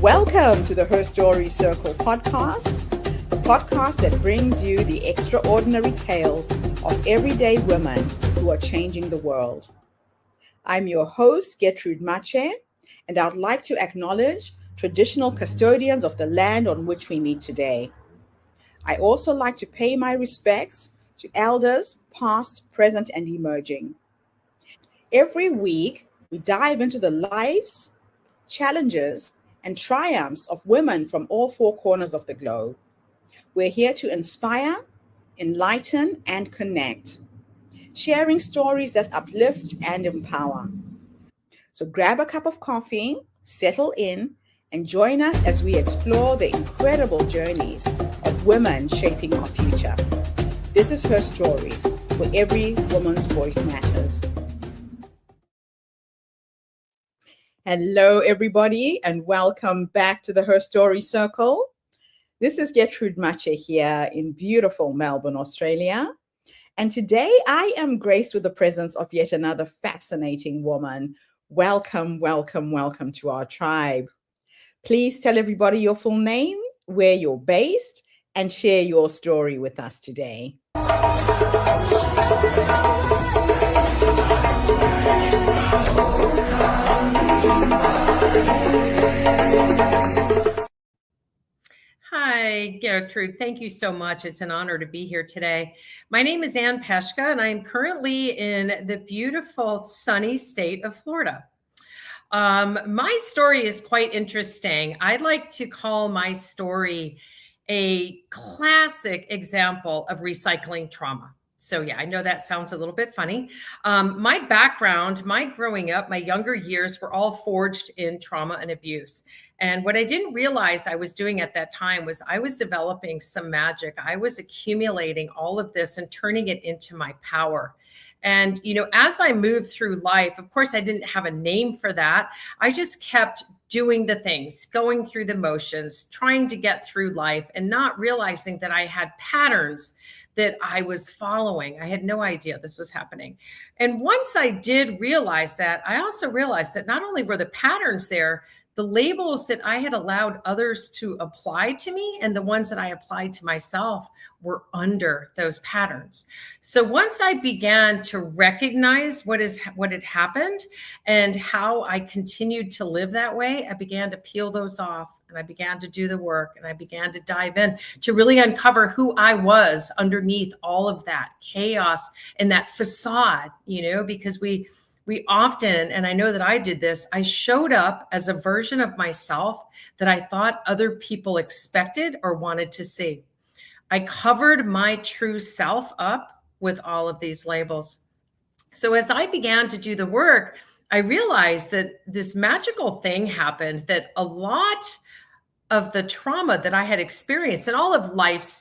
Welcome to the Her Story Circle podcast, the podcast that brings you the extraordinary tales of everyday women who are changing the world. I'm your host, Gertrude Mache, and I'd like to acknowledge traditional custodians of the land on which we meet today. I also like to pay my respects to elders, past, present, and emerging. Every week, we dive into the lives, challenges, and triumphs of women from all four corners of the globe. We're here to inspire, enlighten, and connect, sharing stories that uplift and empower. So grab a cup of coffee, settle in, and join us as we explore the incredible journeys of women shaping our future. This is Her Story, where every woman's voice matters. Hello, everybody, and welcome back to the Her Story Circle. This is Gertrude Mache here in beautiful Melbourne, Australia. And today I am graced with the presence of yet another fascinating woman. Welcome, welcome, welcome to our tribe. Please tell everybody your full name, where you're based, and share your story with us today. Hi, Gertrude. Thank you so much. It's an honor to be here today. My name is Peshka, and I am currently in the beautiful, sunny state of Florida. My story is quite interesting. I'd like to call my story a classic example of recycling trauma. So yeah, I know that sounds a little bit funny. My background, my growing up, my younger years were all forged in trauma and abuse. And what I didn't realize I was doing at that time was I was developing some magic. I was accumulating all of this and turning it into my power. And, as I moved through life, of course, I didn't have a name for that. I just kept doing the things, going through the motions, trying to get through life and not realizing that I had patterns that I was following. I had no idea this was happening. And once I did realize that, I also realized that not only were the patterns there, the labels that I had allowed others to apply to me and the ones that I applied to myself were under those patterns. So once I began to recognize what had happened and how I continued to live that way, I began to peel those off and I began to do the work and I began to dive in to really uncover who I was underneath all of that chaos and that facade, because we often, and I know that I did this, I showed up as a version of myself that I thought other people expected or wanted to see. I covered my true self up with all of these labels. So as I began to do the work, I realized that this magical thing happened, that a lot of the trauma that I had experienced and all of life's,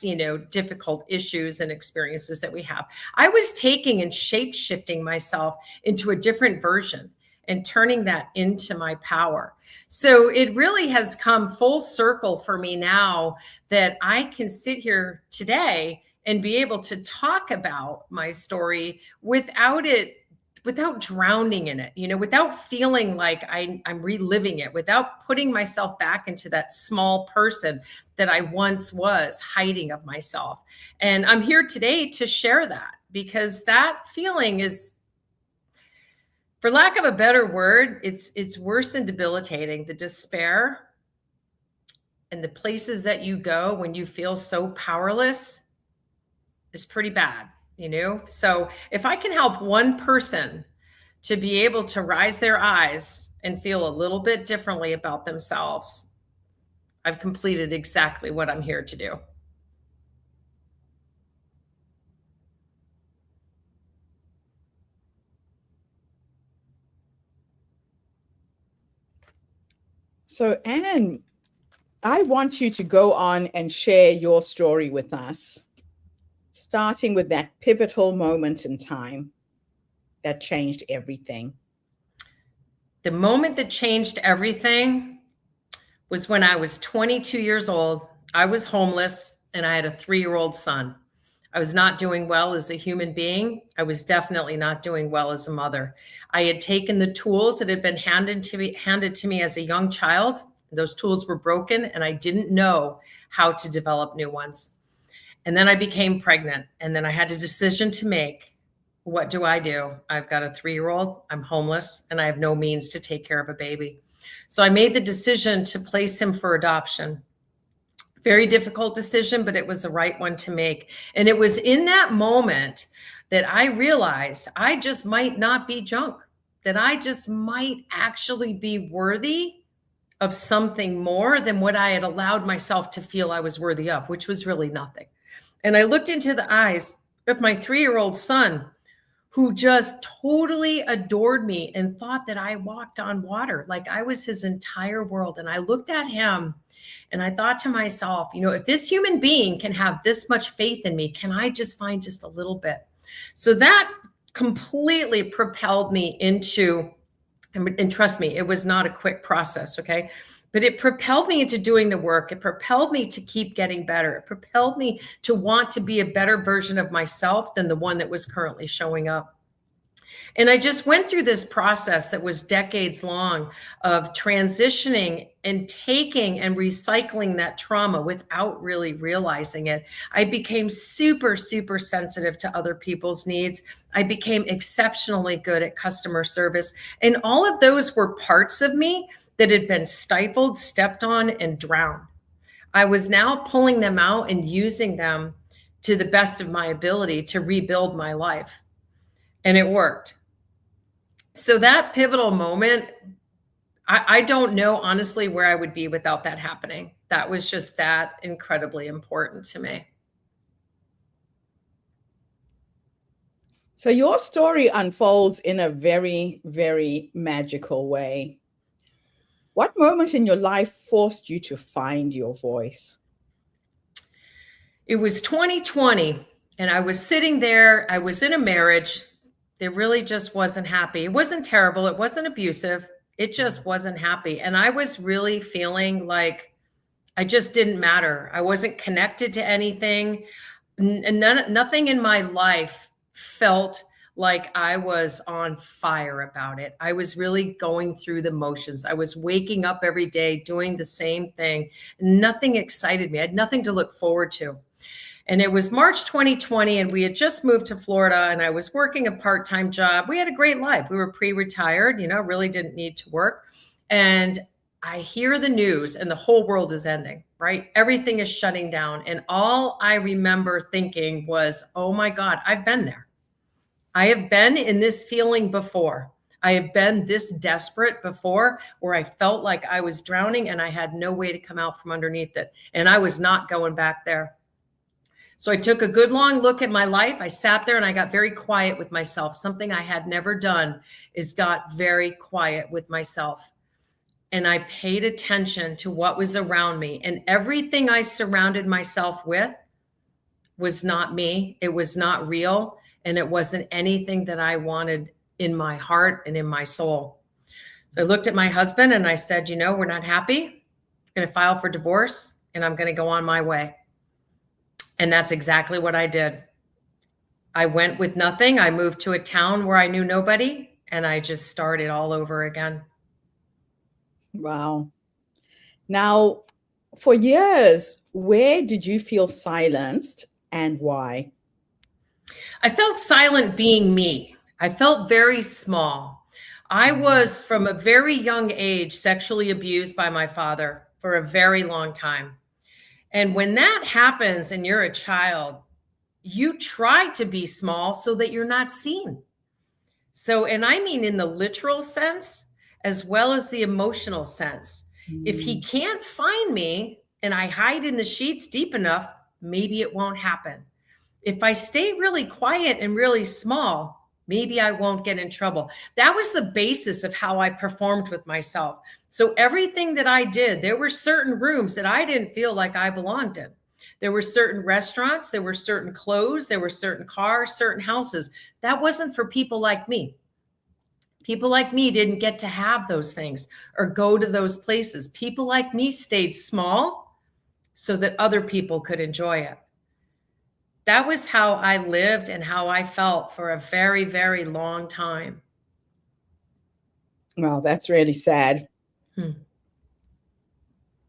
difficult issues and experiences that we have, I was taking and shape-shifting myself into a different version and turning that into my power. So it really has come full circle for me now that I can sit here today and be able to talk about my story without drowning in it, without feeling like I'm reliving it, without putting myself back into that small person that I once was hiding of myself. And I'm here today to share that because that feeling is, for lack of a better word, it's worse than debilitating. The despair and the places that you go when you feel so powerless is pretty bad. So if I can help one person to be able to rise their eyes and feel a little bit differently about themselves, I've completed exactly what I'm here to do. So, Anne, I want you to go on and share your story with us, starting with that pivotal moment in time that changed everything. The moment that changed everything was when I was 22 years old. I was homeless and I had a 3-year-old son. I was not doing well as a human being. I was definitely not doing well as a mother. I had taken the tools that had been handed to me as a young child Those tools were broken, and I didn't know how to develop new ones. And then I became pregnant, and then I had a decision to make. What do? I've got a 3-year-old, I'm homeless, and I have no means to take care of a baby. So I made the decision to place him for adoption. Very difficult decision, but it was the right one to make. And it was in that moment that I realized I just might not be junk, that I just might actually be worthy of something more than what I had allowed myself to feel I was worthy of, which was really nothing. And I looked into the eyes of my 3-year-old son, who just totally adored me and thought that I walked on water, like I was his entire world. And I looked at him and I thought to myself, if this human being can have this much faith in me, can I just find just a little bit? So that completely propelled me into, and trust me, it was not a quick process, okay? But it propelled me into doing the work. It propelled me to keep getting better. It propelled me to want to be a better version of myself than the one that was currently showing up. And I just went through this process that was decades long of transitioning and taking and recycling that trauma without really realizing it. I became super, super sensitive to other people's needs. I became exceptionally good at customer service. And all of those were parts of me that had been stifled, stepped on, and drowned. I was now pulling them out and using them to the best of my ability to rebuild my life. And it worked. So that pivotal moment, I don't know honestly where I would be without that happening. That was just that incredibly important to me. So your story unfolds in a very, very magical way. What moment in your life forced you to find your voice? It was 2020, and I was sitting there. I was in a marriage that really just wasn't happy. It wasn't terrible. It wasn't abusive. It just wasn't happy. And I was really feeling like I just didn't matter. I wasn't connected to anything. Nothing in my life felt like I was on fire about it. I was really going through the motions. I was waking up every day doing the same thing. Nothing excited me. I had nothing to look forward to. And it was March 2020, and we had just moved to Florida, and I was working a part-time job. We had a great life. We were pre-retired, really didn't need to work. And I hear the news, and the whole world is ending, right? Everything is shutting down. And all I remember thinking was, oh my God, I've been there. I have been in this feeling before. I have been this desperate before, where I felt like I was drowning and I had no way to come out from underneath it. And I was not going back there. So I took a good long look at my life. I sat there and I got very quiet with myself. Something I had never done is got very quiet with myself. And I paid attention to what was around me. And everything I surrounded myself with was not me. It was not real. And it wasn't anything that I wanted in my heart and in my soul. So I looked at my husband and I said, we're not happy. I'm going to file for divorce and I'm going to go on my way. And that's exactly what I did. I went with nothing. I moved to a town where I knew nobody, and I just started all over again. Wow. Now, for years, where did you feel silenced and why? I felt silent being me. I felt very small. I was, from a very young age, sexually abused by my father for a very long time. And when that happens and you're a child, you try to be small so that you're not seen. So, and I mean in the literal sense, as well as the emotional sense. If he can't find me and I hide in the sheets deep enough, maybe it won't happen. If I stay really quiet and really small, maybe I won't get in trouble. That was the basis of how I performed with myself. So everything that I did, there were certain rooms that I didn't feel like I belonged in. There were certain restaurants, there were certain clothes, there were certain cars, certain houses. That wasn't for people like me. People like me didn't get to have those things or go to those places. People like me stayed small so that other people could enjoy it. That was how I lived and how I felt for a very, very long time. Well, that's really sad.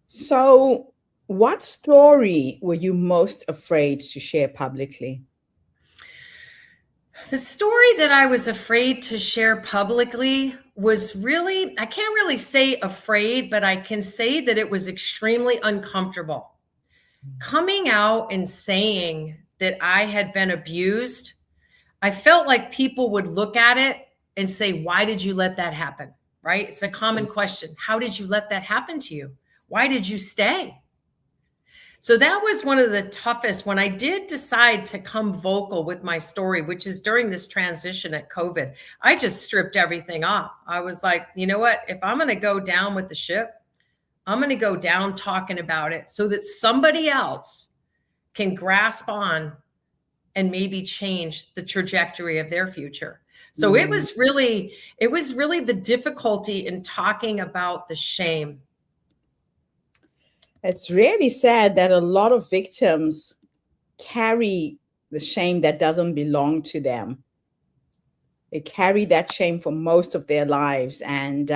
So, what story were you most afraid to share publicly? The story that I was afraid to share publicly was really, I can't really say afraid, but I can say that it was extremely uncomfortable. Coming out and saying that I had been abused, I felt like people would look at it and say, "Why did you let that happen?" Right? It's a common question. How did you let that happen to you? Why did you stay? So that was one of the toughest when I did decide to come vocal with my story, which is during this transition at COVID. I just stripped everything off. I was like, you know what? If I'm going to go down with the ship, I'm going to go down talking about it so that somebody else can grasp on and maybe change the trajectory of their future. So Mm. it was really the difficulty in talking about the shame. It's really sad that a lot of victims carry the shame that doesn't belong to them. They carry that shame for most of their lives. And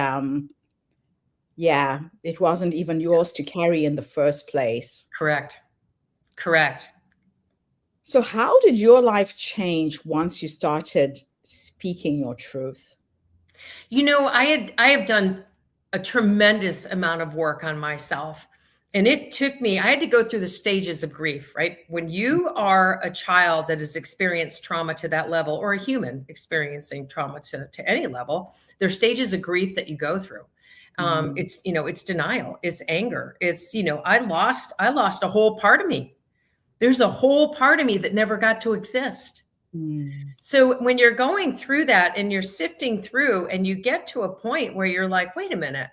yeah, it wasn't even yours to carry in the first place. Correct. Correct. So, how did your life change once you started speaking your truth? You know, I have done a tremendous amount of work on myself. And it took me, I had to go through the stages of grief, right? When you are a child that has experienced trauma to that level, or a human experiencing trauma to any level, there's stages of grief that you go through. Mm. It's, you know, it's denial, it's anger. It's, you know, I lost a whole part of me. There's a whole part of me that never got to exist. Mm. So when you're going through that and you're sifting through and you get to a point where you're like, wait a minute,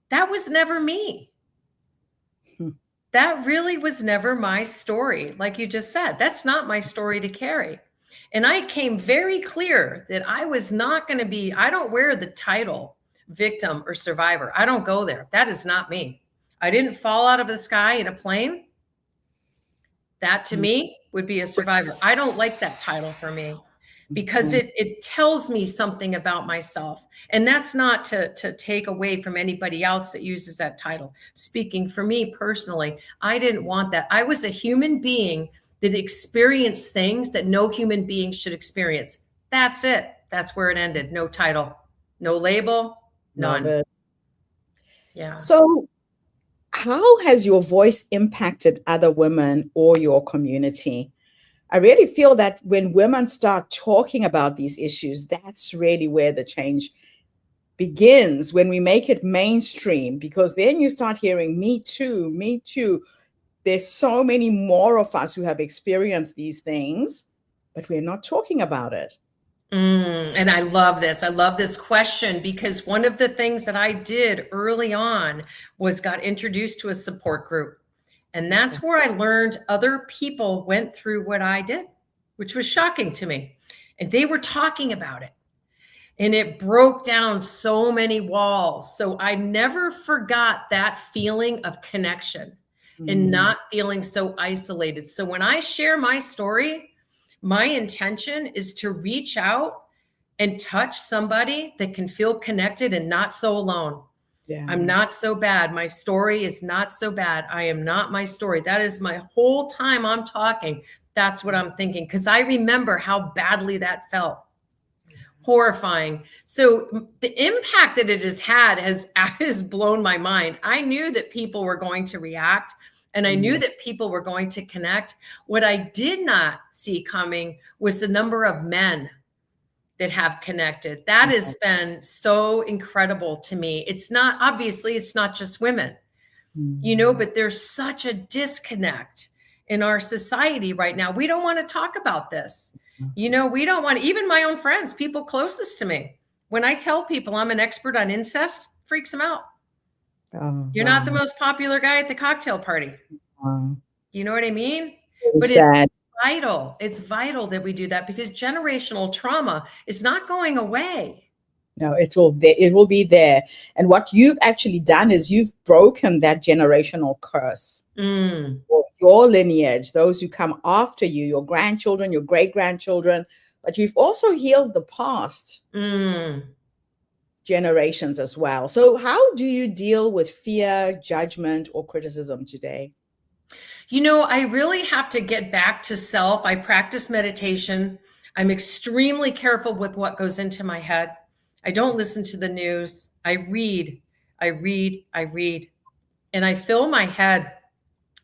that was never me. Hmm. That really was never my story. Like you just said, that's not my story to carry. And I came very clear that I was not going to be, I don't wear the title victim or survivor. I don't go there. That is not me. I didn't fall out of the sky in a plane. That to me would be a survivor. I don't like that title for me because Mm. it tells me something about myself. And that's not to take away from anybody else that uses that title. Speaking for me personally, I didn't want that. I was a human being that experienced things that no human being should experience. That's it. That's where it ended. No title, no label, Love none. it. Yeah. So, how has your voice impacted other women or your community? I really feel that when women start talking about these issues, that's really where the change begins, when we make it mainstream, because then you start hearing, me too, me too. There's so many more of us who have experienced these things, but we're not talking about it. And I love this. I love this question because one of the things that I did early on was got introduced to a support group. And that's where I learned other people went through what I did, which was shocking to me. And they were talking about it. And it broke down so many walls. So I never forgot that feeling of connection and Mm. not feeling so isolated. So when I share my story, my intention is to reach out and touch somebody that can feel connected and not so alone. Yeah. I'm not so bad. My story is not so bad. I am not my story. That is my whole time I'm talking. That's what I'm thinking because I remember how badly that felt. Horrifying. So the impact that it has had has blown my mind. I knew that people were going to react and I knew that people were going to connect. What I did not see coming was the number of men that have connected. That has been so incredible to me. It's not, obviously, it's not just women, you know, but there's such a disconnect in our society right now. We don't want to talk about this. You know, we don't want, even my own friends, people closest to me. When I tell people I'm an expert on incest, freaks them out. Oh, You're not the most popular guy at the cocktail party. wow. You know what I mean? Really But it's sad. vital. It's vital that we do that because generational trauma is not going away. No, it will be there. And what you've actually done is you've broken that generational curse. For your lineage, those who come after you, your grandchildren, your great grandchildren, but you've also healed the past. generations as well. So, how do you deal with fear, judgment, or criticism today? I really have to get back to self. I practice meditation. I'm extremely careful with what goes into my head. I don't listen to the news. I read, I read, I read. And I fill my head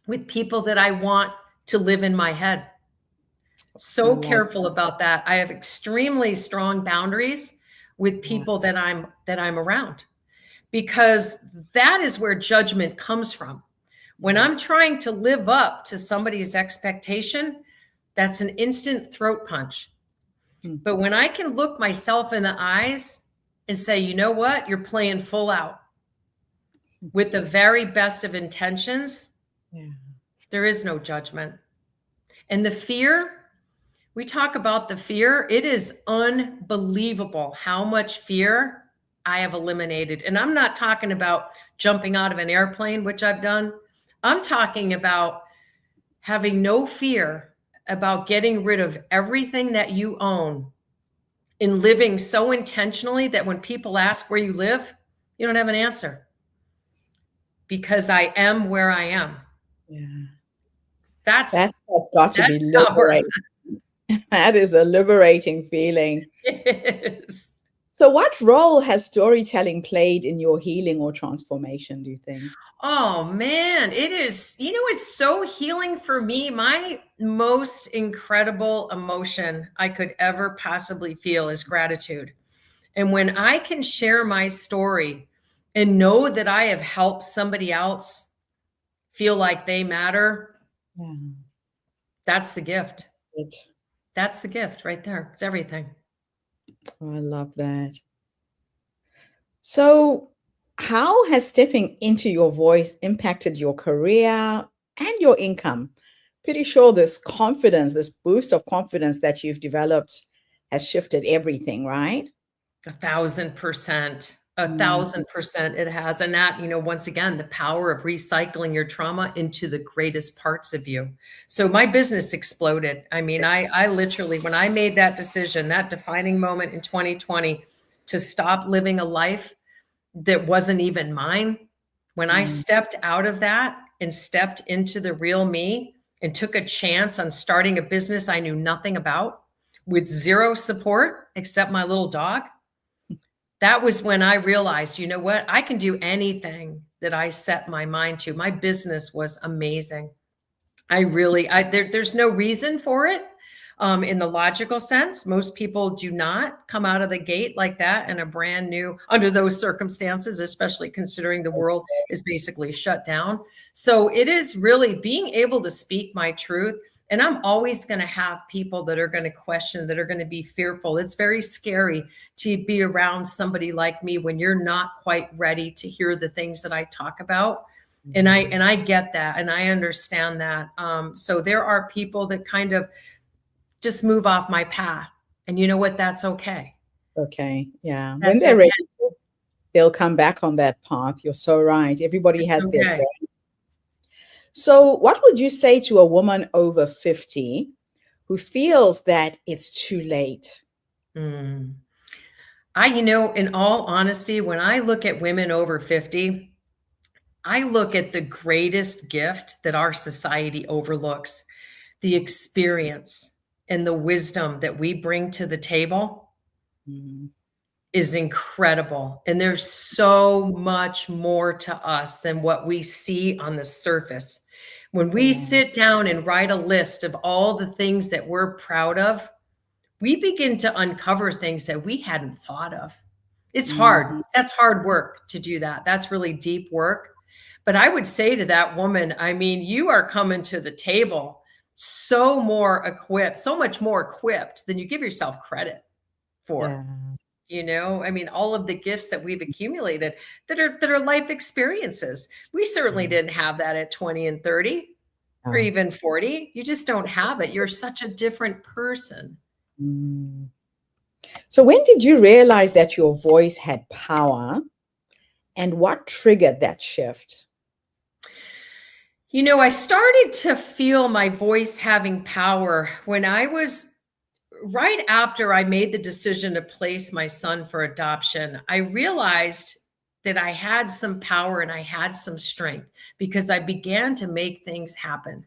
with people that I want to live in my head. I So love careful about that. I have extremely strong boundaries with that. people that I'm around, because that is where judgment comes from. When I'm Yes. trying to live up to somebody's expectation, that's an instant throat punch. Mhm. But when I can look myself in the eyes and say, you know what, you're playing full out with the very best of intentions, Yeah. there is no judgment. And the fear, we talk about the fear. It is unbelievable how much fear I have eliminated. And I'm not talking about jumping out of an airplane, which I've done. I'm talking about having no fear about getting rid of everything that you own and living so intentionally that when people ask where you live, you don't have an answer, because I am where I am. Yeah. That's That's got to that's be power. liberating. That is a liberating feeling. It is. So, what role has storytelling played in your healing or transformation, do you think? Oh man, it is, it's so healing for me. My most incredible emotion I could ever possibly feel is gratitude. And when I can share my story and know that I have helped somebody else feel like they matter, Yeah. that's the gift. It. That's the gift right there. It's everything. Oh, I love that. So, how has stepping into your voice impacted your career and your income? Pretty sure this confidence, this boost of confidence that you've developed has shifted everything, right? 1,000%. A Mm, 1,000% it has. And that, once again, the power of recycling your trauma into the greatest parts of you. So my business exploded. I mean, I literally, when I made that decision, that defining moment in 2020 to stop living a life that wasn't even mine, when I mm, stepped out of that and stepped into the real me and took a chance on starting a business I knew nothing about with zero support except my little dog, that was when I realized, you know what? I can do anything that I set my mind to. My business was amazing. There's no reason for it. In the logical sense, most people do not come out of the gate like that in a brand new, under those circumstances, especially considering the world is basically shut down. So it is really being able to speak my truth. And I'm always going to have people that are going to question, that are going to be fearful. It's very scary to be around somebody like me when you're not quite ready to hear the things that I talk about. And I get that, and I understand that. So there are people that kind of just move off my path, and you know what? That's okay. okay. Yeah. When That's they're okay. ready, they'll come back on that path. You're so right. Everybody It's has their okay. journey. So, what would you say to a woman over 50 who feels that it's too late? Mm. In all honesty, when I look at women over 50, I look at the greatest gift that our society overlooks, the experience and the wisdom that we bring to the table Mm, is incredible. And there's so much more to us than what we see on the surface. When we yeah. sit down and write a list of all the things that we're proud of, we begin to uncover things that we hadn't thought of. It's hard. Mhm. That's hard work to do that. That's really deep work. But I would say to that woman, I mean, you are coming to the table so more equipped, so much more equipped than you give yourself credit for. Yeah. I mean, all of the gifts that we've accumulated that are life experiences. We certainly Mm, didn't have that at 20 and 30 or yeah. even 40. You just don't have it. You're such a different person. Mm. So, when did you realize that your voice had power and what triggered that shift? I started to feel my voice having power when I was right after I made the decision to place my son for adoption, I realized that I had some power and I had some strength because I began to make things happen.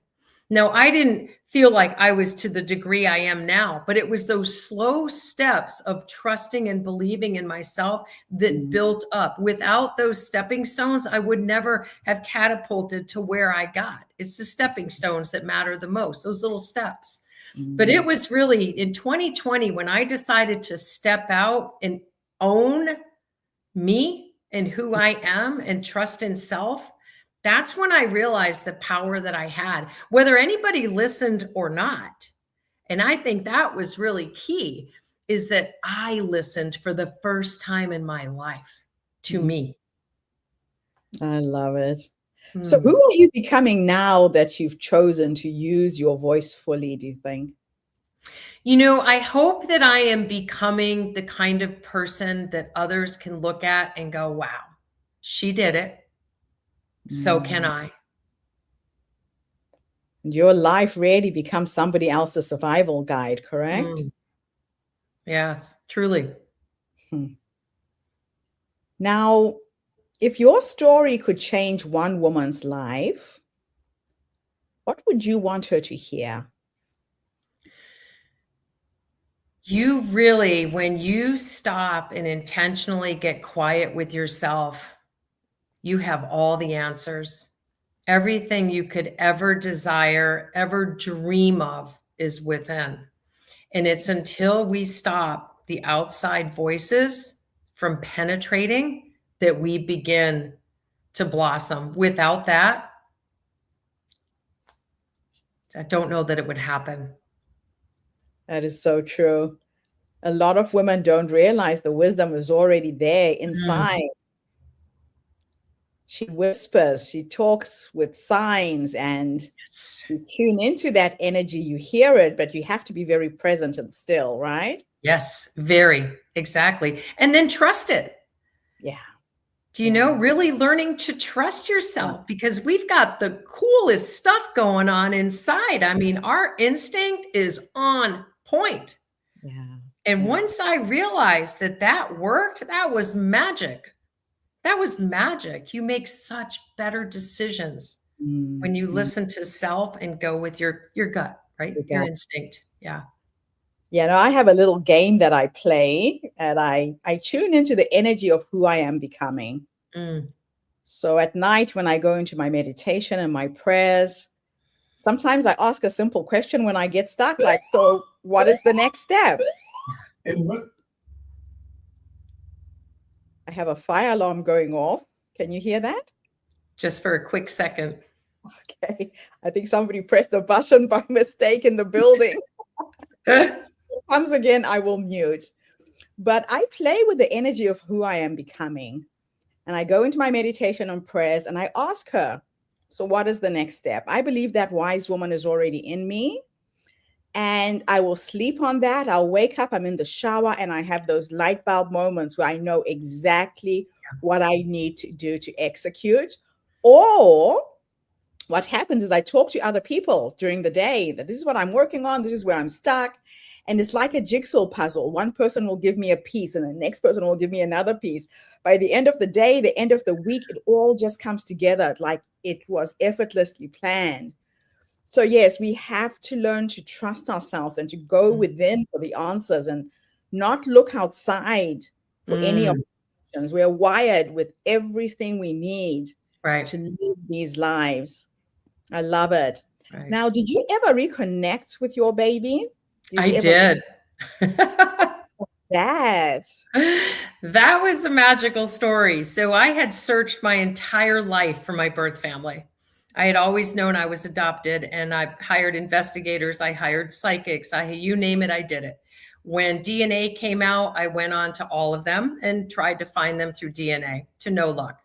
Now, I didn't feel like I was to the degree I am now, but it was those slow steps of trusting and believing in myself that built up. Without those stepping stones, I would never have catapulted to where I got. It's the stepping stones that matter the most, those little steps. But it was really in 2020 when I decided to step out and own me and who I am and trust in self. That's when I realized the power that I had, whether anybody listened or not. And I think that was really key, is that I listened for the first time in my life to me. I love it. So who are you becoming now that you've chosen to use your voice fully, do you think? You know, I hope that I am becoming the kind of person that others can look at and go, wow, she did it. So can I. Your life really becomes somebody else's survival guide, correct? Yes, truly. Now, if your story could change one woman's life, what would you want her to hear? You really, when you stop and intentionally get quiet with yourself, you have all the answers. Everything you could ever desire, ever dream of is within. And it's until we stop the outside voices from penetrating that we begin to blossom. Without that, I don't know that it would happen. That is so true. A lot of women don't realize the wisdom is already there inside. She whispers, she talks with signs, and you tune into that energy, you hear it, but you have to be very present and still, right? Yes, very, exactly. And then trust it. Yeah. Do you know, really learning to trust yourself, because we've got the coolest stuff going on inside. I mean, our instinct is on point. Yeah. And once I realized that that worked, that was magic. That was magic. You make such better decisions when you listen to self and go with your gut, right? Your instinct. Yeah. Yeah, no, I have a little game that I play, and I tune into the energy of who I am becoming. So at night when I go into my meditation and my prayers, sometimes I ask a simple question when I get stuck, like, so what is the next step? I have a fire alarm going off. Can you hear that? Just for a quick second. Okay. I think somebody pressed the button by mistake in the building. If it comes again, I will mute. But I play with the energy of who I am becoming. And I go into my meditation and prayers and I ask her, so what is the next step? I believe that wise woman is already in me. And I will sleep on that. I'll wake up, I'm in the shower, and I have those light bulb moments where I know exactly what I need to do to execute. Or what happens is I talk to other people during the day that this is what I'm working on, this is where I'm stuck. And it's like a jigsaw puzzle. One person will give me a piece and the next person will give me another piece. By the end of the day, the end of the week, it all just comes together like it was effortlessly planned. So yes, we have to learn to trust ourselves and to go within for the answers and not look outside for any options. We're wired with everything we need to live these lives. I love it. Right. Now, did you ever reconnect with your baby? I did. That was a magical story. So I had searched my entire life for my birth family. I had always known I was adopted, and I hired investigators. I hired psychics. You name it, I did it. When DNA came out, I went on to all of them and tried to find them through DNA, to no luck.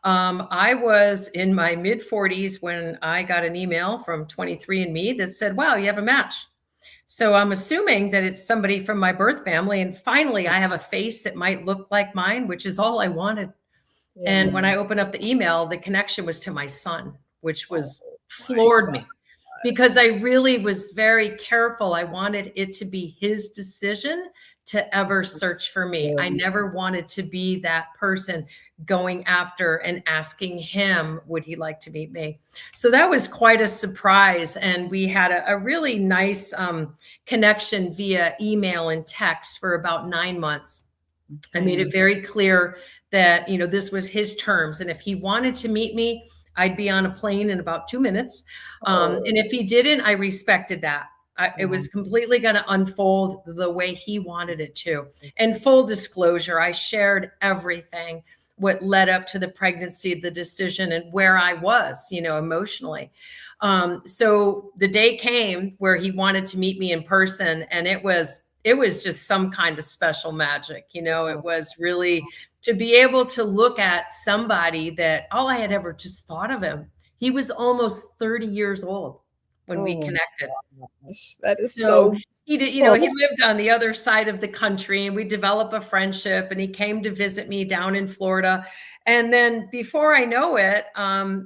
I was in my mid 40s when I got an email from 23andMe that said, wow, you have a match. So I'm assuming that it's somebody from my birth family. And finally, I have a face that might look like mine, which is all I wanted. Yeah. And when I opened up the email, the connection was to my son, which was floored me. because I really was very careful. I wanted it to be his decision to ever search for me. I never wanted to be that person going after and asking him, would he like to meet me? So that was quite a surprise. And we had a really nice connection via email and text for about 9 months. I made it very clear that, you know, this was his terms. And if he wanted to meet me, I'd be on a plane in about 2 minutes. And if he didn't, I respected that. It was completely going to unfold the way he wanted it to. And full disclosure, I shared everything, what led up to the pregnancy, the decision, and where I was, you know, emotionally. So the day came where he wanted to meet me in person, and it was just some kind of special magic. You know, it was really to be able to look at somebody that all I had ever just thought of him. He was almost 30 years old when we connected. Gosh, that is So so he did, you know, he lived on the other side of the country, and we developed a friendship, and he came to visit me down in Florida. And then before I know it,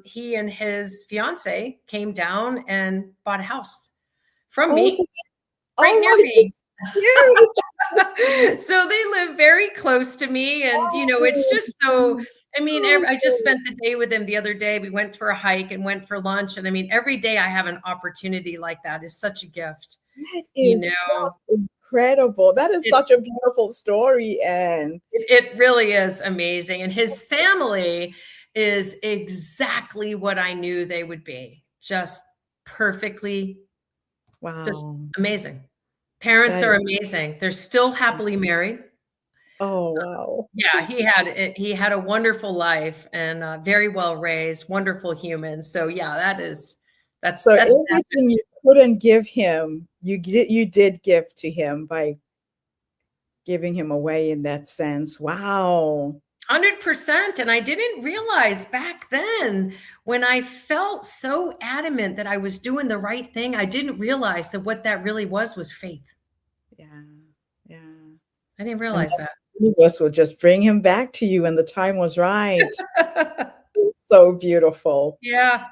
he and his fiance came down and bought a house from me, so, right near my me. cute. So they live very close to me. And, you know, it's just so, I mean, I just spent the day with him the other day. We went for a hike and went for lunch. And I mean, every day I have an opportunity like that is such a gift. That You is know, just incredible. That is It- such a beautiful story. And it really is amazing. And his family is exactly what I knew they would be. Just perfectly, just wow. amazing. Parents That are is, amazing. They're still happily married. oh, wow. Yeah, he had a wonderful life, and very well raised, wonderful human. So yeah, So that's everything you couldn't give him, you did give to him by giving him away in that sense. Wow. 100%. And I didn't realize back then, when I felt so adamant that I was doing the right thing, I didn't realize that what that really was faith. Yeah. Yeah. I didn't And realize the universe would just bring him back to you when the time was right. that. It's so beautiful. Yeah.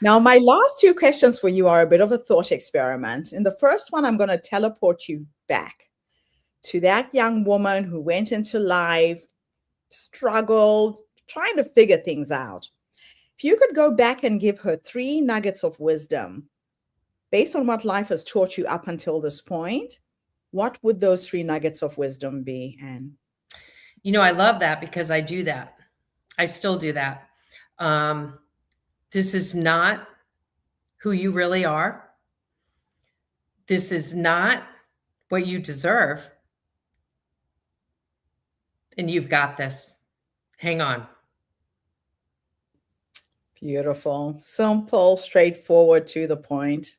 Now, my last two questions for you are a bit of a thought experiment. In the first one, I'm going to teleport you back to that young woman who went into life, struggled, trying to figure things out. If you could go back and give her 3 nuggets of wisdom based on what life has taught you up until this point, what would those 3 nuggets of wisdom be, Anne? You know, I love that because I do that. I still do that. This is not who you really are. This is not what you deserve. And you've got this. Hang on. Beautiful, simple, straightforward, to the point.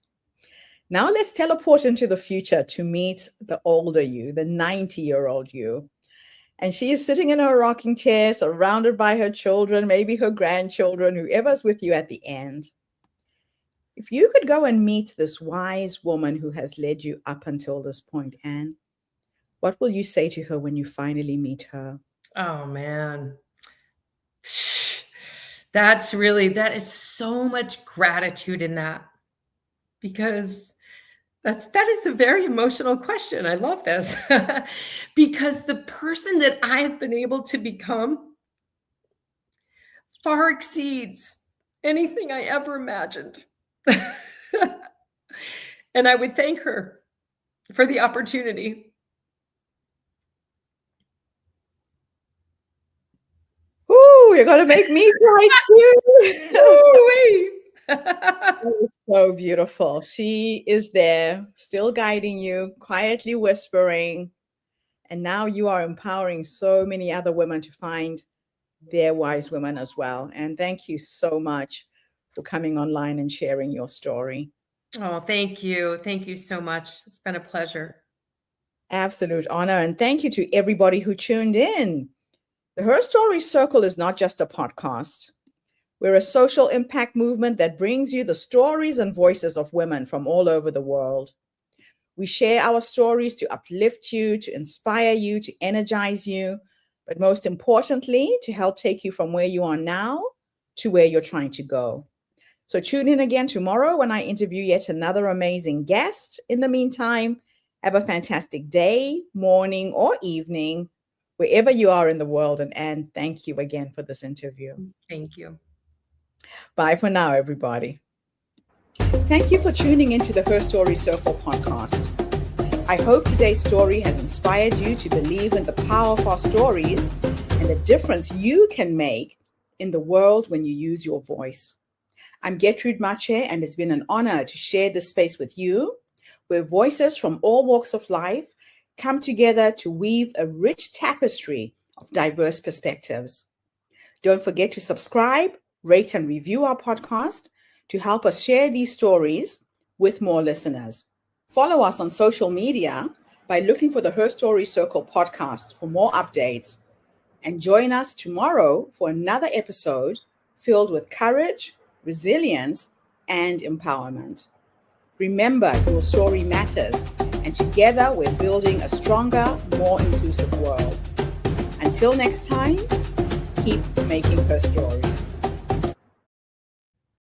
Now let's teleport into the future to meet the older you, the 90-year-old you. And she is sitting in her rocking chair, surrounded by her children, maybe her grandchildren, whoever's with you at the end. If you could go and meet this wise woman who has led you up until this point, Anne, what will you say to her when you finally meet her? Oh, man. That is so much gratitude in that, because that is a very emotional question. I love this because the person that I've been able to become far exceeds anything I ever imagined. And I would thank her for the opportunity. Ooh, you're going to make me cry too. So beautiful. She is there, still guiding you, quietly whispering. And now you are empowering so many other women to find their wise women as well. And thank you so much for coming online and sharing your story. Oh, thank you. Thank you so much. It's been a pleasure. Absolute honor. And thank you to everybody who tuned in. The Her Story Circle is not just a podcast. We're a social impact movement that brings you the stories and voices of women from all over the world. We share our stories to uplift you, to inspire you, to energize you, but most importantly, to help take you from where you are now to where you're trying to go. So tune in again tomorrow when I interview yet another amazing guest. In the meantime, have a fantastic day, morning, or evening, wherever you are in the world. And thank you again for this interview. Thank you. Bye for now, everybody. Thank you for tuning into the Her Story Circle podcast. I hope today's story has inspired you to believe in the power of our stories and the difference you can make in the world when you use your voice. I'm Gertrude Mache, and it's been an honor to share this space with you, where voices from all walks of life come together to weave a rich tapestry of diverse perspectives. Don't forget to subscribe, rate, and review our podcast to help us share these stories with more listeners. Follow us on social media by looking for the Her Story Circle podcast for more updates. And join us tomorrow for another episode filled with courage, resilience, and empowerment. Remember, your story matters, and together we're building a stronger, more inclusive world. Until next time, keep making her story.